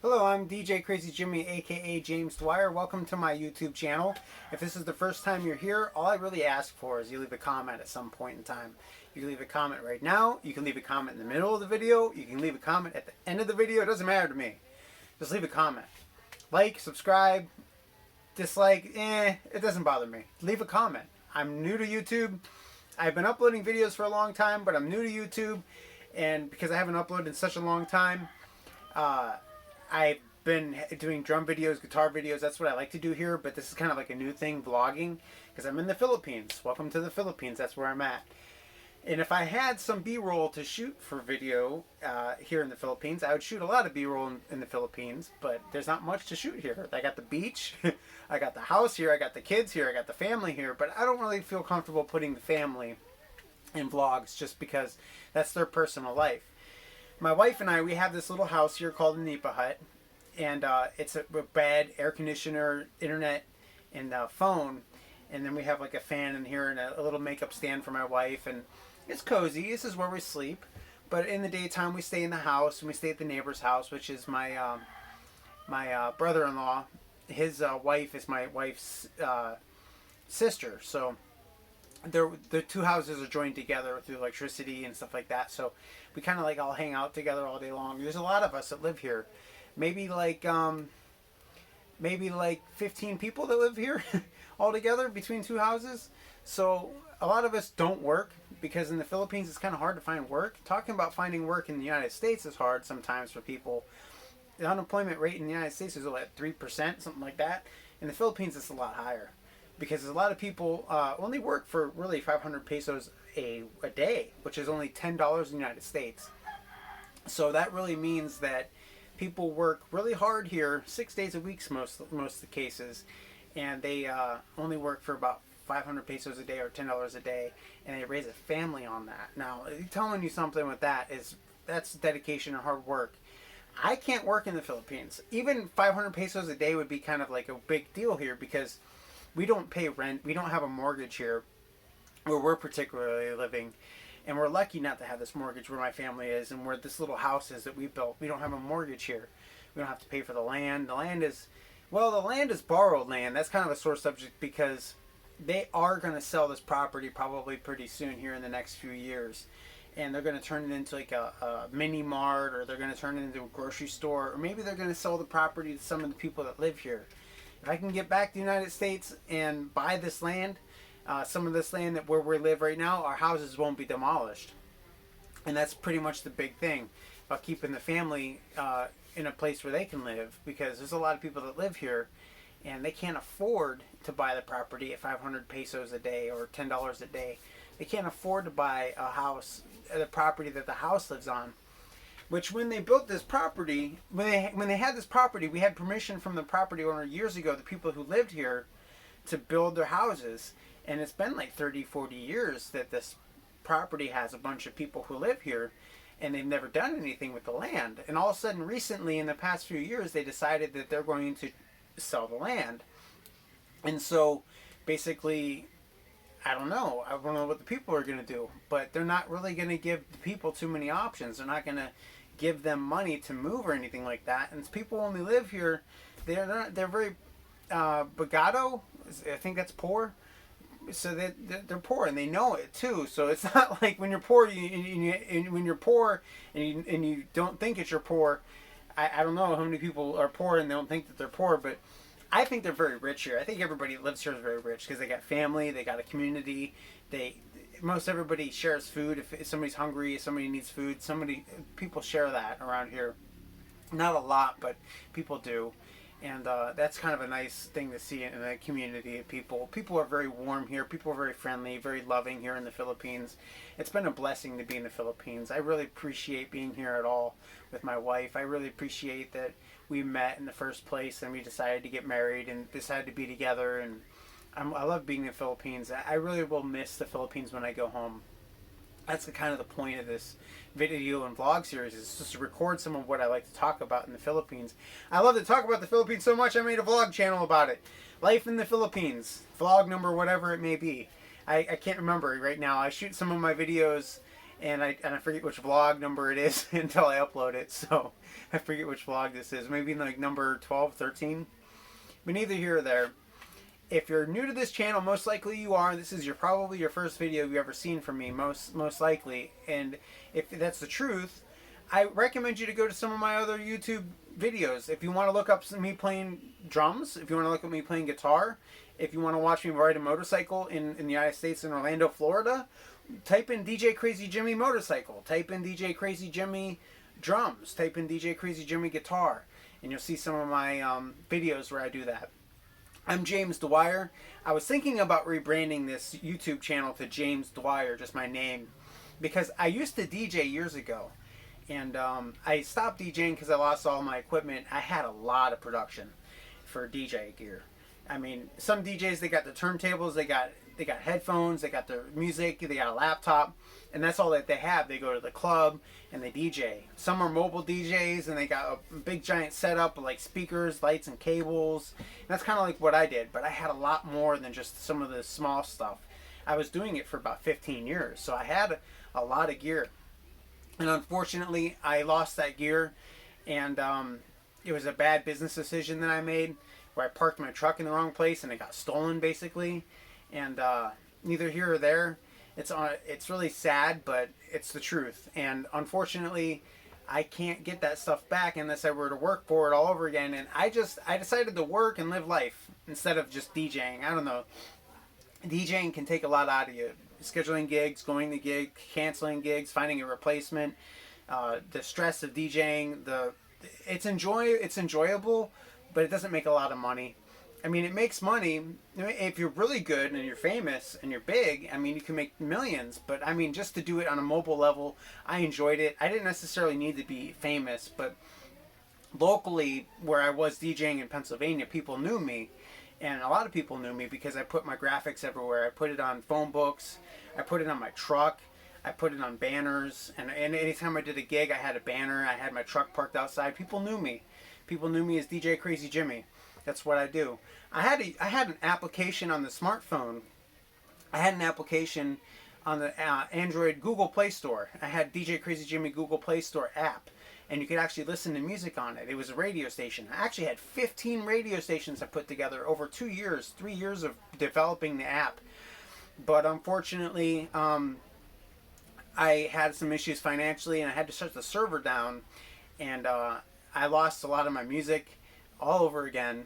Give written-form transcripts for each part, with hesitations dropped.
Hello, I'm DJ Crazy Jimmy, aka James Dwyer. Welcome to my YouTube channel. If this is the first time you're here, all I really ask for is you leave a comment at some point in time. You can leave a comment right now, you can leave a comment in the middle of the video, you can leave a comment at the end of the video. It doesn't matter to me. Just leave a comment. Like, subscribe, dislike, it doesn't bother me. Leave a comment. I'm new to YouTube. I've been uploading videos for a long time, but I'm new to YouTube, and because I haven't uploaded in such a long time, I've been doing drum videos, guitar videos. That's what I like to do here, but this is kind of like a new thing, vlogging, because I'm in the Philippines. Welcome to the Philippines. That's where I'm at. And if I had some B-roll to shoot for video here in the Philippines, I would shoot a lot of B-roll in the Philippines, but there's not much to shoot here. I got the beach, I got the house here, I got the kids here, I got the family here, but I don't really feel comfortable putting the family in vlogs just because that's their personal life. My wife and I, we have this little house here called the Nipa Hut, and it's a bed, air conditioner, internet, and phone, and then we have like a fan in here and a little makeup stand for my wife, and it's cozy. This is where we sleep, but in the daytime we stay in the house, and we stay at the neighbor's house, which is my brother-in-law. His wife is my wife's sister, so the two houses are joined together through electricity and stuff like that. So we kind of like all hang out together all day long. There's a lot of us that live here, maybe like 15 people that live here all together between two houses. So a lot of us don't work because in the Philippines it's kind of hard to find work. Talking about finding work in the United States is hard sometimes for people. The unemployment rate in the United States is like 3%, something like that. In the Philippines it's a lot higher, because a lot of people only work for really 500 pesos a day, which is only $10 in the United States. So that really means that people work really hard here, 6 days a week most of the cases, and they only work for about 500 pesos a day or $10 a day, and they raise a family on that. Now, telling you something with that is that's dedication and hard work. I can't work in the Philippines. Even 500 pesos a day would be kind of like a big deal here, because we don't pay rent. We don't have a mortgage here where we're particularly living. And we're lucky not to have this mortgage where my family is and where this little house is that we built. We don't have a mortgage here. We don't have to pay for the land. The land is borrowed land. That's kind of a sore subject, because they are going to sell this property probably pretty soon here in the next few years. And they're going to turn it into like a mini mart, or they're going to turn it into a grocery store, or maybe they're going to sell the property to some of the people that live here. If I can get back to the United States and buy this land, some of this land that where we live right now, our houses won't be demolished. And that's pretty much the big thing about keeping the family in a place where they can live, because there's a lot of people that live here and they can't afford to buy the property at 500 pesos a day or $10 a day. They can't afford to buy a house, the property that the house lives on. Which, when they built this property, when they had this property, we had permission from the property owner years ago, the people who lived here, to build their houses. And it's been like 30, 40 years that this property has a bunch of people who live here, and they've never done anything with the land. And all of a sudden, recently, in the past few years, they decided that they're going to sell the land. And so, basically, I don't know what the people are going to do, but they're not really going to give the people too many options. They're not going to give them money to move or anything like that. And people only live here, they're very bogado. I think that's poor. So they're poor, and they know it too. So it's not like when you're poor, when you're poor and you don't think that you're poor. I don't know how many people are poor and they don't think that they're poor, but I think they're very rich here. I think everybody that lives here is very rich, because they got family, they got a community. Most everybody shares food. If somebody's hungry, if somebody needs food, people share that around here. Not a lot, but people do. And that's kind of a nice thing to see in a community of people. People are very warm here. People are very friendly, very loving here in the Philippines. It's been a blessing to be in the Philippines. I really appreciate being here at all with my wife. I really appreciate that we met in the first place and we decided to get married and decided to be together. And I love being in the Philippines. I really will miss the Philippines when I go home. That's the kind of the point of this video and vlog series, is just to record some of what I like to talk about in the Philippines. I love to talk about the Philippines so much I made a vlog channel about it. Life in the Philippines, vlog number whatever it may be. I can't remember right now. I shoot some of my videos and I forget which vlog number it is until I upload it. So I forget which vlog this is. Maybe like number 12, 13. But neither here or there. If you're new to this channel, most likely you are. This is probably your first video you've ever seen from me, most likely. And if that's the truth, I recommend you to go to some of my other YouTube videos. If you want to look up me playing drums, if you want to look at me playing guitar, if you want to watch me ride a motorcycle in the United States, in Orlando, Florida, type in DJ Crazy Jimmy motorcycle. Type in DJ Crazy Jimmy drums. Type in DJ Crazy Jimmy guitar. And you'll see some of my videos where I do that. I'm James Dwyer. I was thinking about rebranding this YouTube channel to James Dwyer, just my name, because I used to DJ years ago. And I stopped DJing because I lost all my equipment. I had a lot of production for DJ gear. I mean, some DJs, they got the turntables, they got headphones, they got their music, they got a laptop, and that's all that they have. They go to the club and they DJ. Some are mobile DJs and they got a big giant setup like speakers, lights, and cables. And that's kind of like what I did, but I had a lot more than just some of the small stuff. I was doing it for about 15 years, so I had a lot of gear. And unfortunately, I lost that gear, and it was a bad business decision that I made, where I parked my truck in the wrong place and it got stolen, basically. And neither here or there. It's really sad, but it's the truth. And unfortunately, I can't get that stuff back unless I were to work for it all over again. And I decided to work and live life instead of just DJing. I don't know. DJing can take a lot out of you. Scheduling gigs, going to gigs, canceling gigs, finding a replacement, the stress of DJing, it's enjoyable, but it doesn't make a lot of money. I mean, it makes money if you're really good and you're famous and you're big. I mean, you can make millions, but I mean, just to do it on a mobile level, I enjoyed it. I didn't necessarily need to be famous, but locally, where I was DJing in Pennsylvania, people knew me. And a lot of people knew me because I put my graphics everywhere. I put it on phone books. I put it on my truck. I put it on banners. And anytime I did a gig, I had a banner. I had my truck parked outside. People knew me. People knew me as DJ Crazy Jimmy. That's what I do. I had an application on the smartphone. I had an application on the Android Google Play Store. I had DJ Crazy Jimmy Google Play Store app. And you could actually listen to music on it. It was a radio station. I actually had 15 radio stations I put together over 2 years, 3 years of developing the app. But unfortunately, I had some issues financially, and I had to shut the server down. And I lost a lot of my music all over again.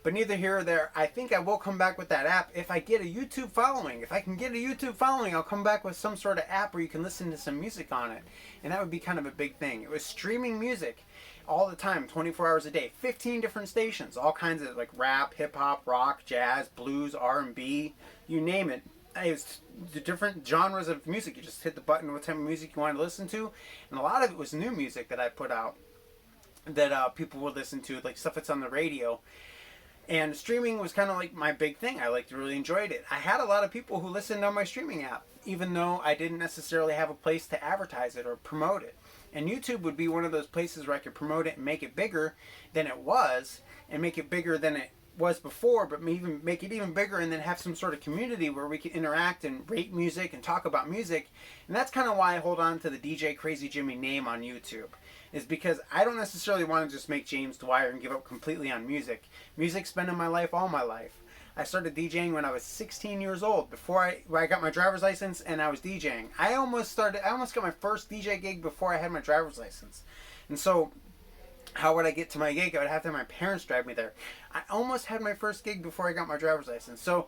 But neither here or there. I think I will come back with that app if I get a YouTube following. If I can get a YouTube following, I'll come back with some sort of app where you can listen to some music on it. And that would be kind of a big thing. It was streaming music all the time, 24 hours a day. 15 different stations, all kinds of like rap, hip-hop, rock, jazz, blues, R&B, you name it. It was the different genres of music. You just hit the button what type of music you wanted to listen to. And a lot of it was new music that I put out that people would listen to, like stuff that's on the radio. And streaming was kind of like my big thing. I really enjoyed it. I had a lot of people who listened on my streaming app, even though I didn't necessarily have a place to advertise it or promote it. And YouTube would be one of those places where I could promote it and make it bigger than it was, and make it bigger than it was before, but even make it even bigger, and then have some sort of community where we can interact and rate music and talk about music. And that's kind of why I hold on to the DJ Crazy Jimmy name on YouTube, is because I don't necessarily want to just make James Dwyer and give up completely on music. Music's been in my life all my life. I started DJing when I was 16 years old, before I got my driver's license, and I was DJing. I almost got my first DJ gig before I had my driver's license. And so, how would I get to my gig? I would have to have my parents drive me there. I almost had my first gig before I got my driver's license. So,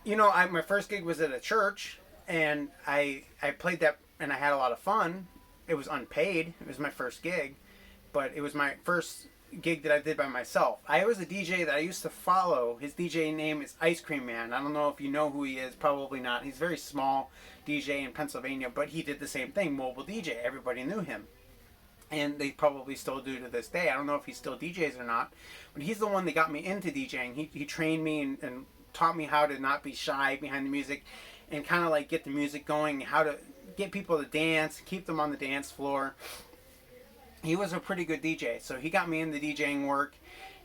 you know, my first gig was at a church, and I played that, and I had a lot of fun. It was unpaid. It was my first gig, but it was my first gig that I did by myself. I was a DJ that I used to follow. His DJ name is Ice Cream Man. I don't know if you know who he is. Probably not. He's a very small DJ in Pennsylvania, but he did the same thing, mobile DJ. Everybody knew him. And they probably still do to this day. I don't know if he still DJs or not, but he's the one that got me into DJing. He trained me and taught me how to not be shy behind the music, and kind of like get the music going, how to get people to dance, keep them on the dance floor. He was a pretty good DJ, so he got me into DJing work,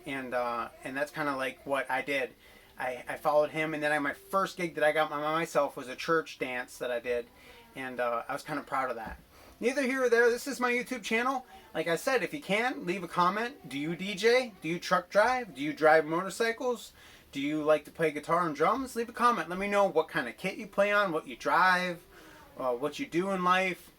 and that's kind of like what I did. I followed him, and then my first gig that I got by myself was a church dance that I did, and I was kind of proud of that. Neither here or there. This is my YouTube channel. Like I said, if you can, leave a comment. Do you DJ? Do you truck drive? Do you drive motorcycles? Do you like to play guitar and drums? Leave a comment. Let me know what kind of kit you play on, what you drive, what you do in life.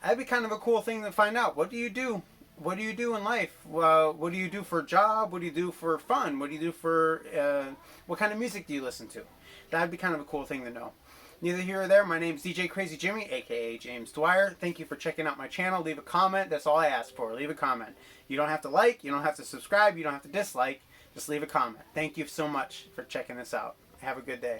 That'd be kind of a cool thing to find out. What do you do? What do you do in life? What do you do for a job? What do you do for fun? What do you do for, what kind of music do you listen to? That'd be kind of a cool thing to know. Neither here or there. My name's DJ Crazy Jimmy, aka James Dwyer. Thank you for checking out my channel. Leave a comment. That's all I ask for. Leave a comment. You don't have to like. You don't have to subscribe. You don't have to dislike. Just leave a comment. Thank you so much for checking this out. Have a good day.